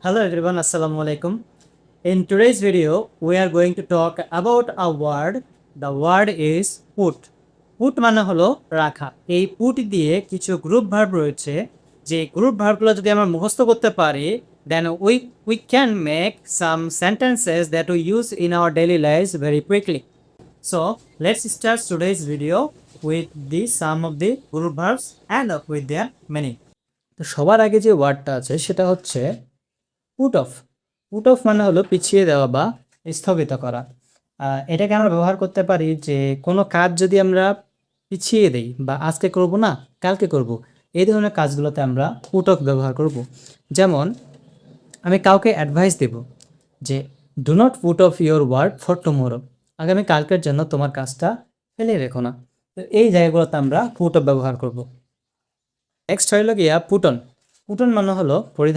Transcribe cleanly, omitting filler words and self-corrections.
Hello everyone, Assalamu alaikum. In today's video, we are going to talk about a word. The word is put. Put মানে হলো রাখা। এই put দিয়ে কিছু group verb রয়েছে, যে গ্রুপ ভার্বগুলো যদি আমরা মুখস্থ করতে পারি, then we can make some sentences that we use in our daily lives very quickly. So let's start today's video with the some of the group verbs and with their meaning. তো সবার আগে যে ওয়ার্ডটা আছে সেটা হচ্ছে put off. Put off মানে হলো পিছিয়ে দেওয়া বা স্থগিত করা। এটাকে আমরা ব্যবহার করতে পারি যে কোনো কাজ যদি আমরা পিছিয়ে দেই বা আজকে করব না কালকে করব, এই ধরনের কাজগুলোতে আমরা পুট অফ ব্যবহার করব। যেমন আমি কাউকে অ্যাডভাইস দেব যে do not put off your work for tomorrow, আগামী কালকের জন্য তোমার কাজটা ফেলে রেখো না। তো এই জায়গাগুলোতে আমরা পুট অফ ব্যবহার করব। নেক্সট হইল গিয়া পুটন। পুটন মানে হলো পরিধান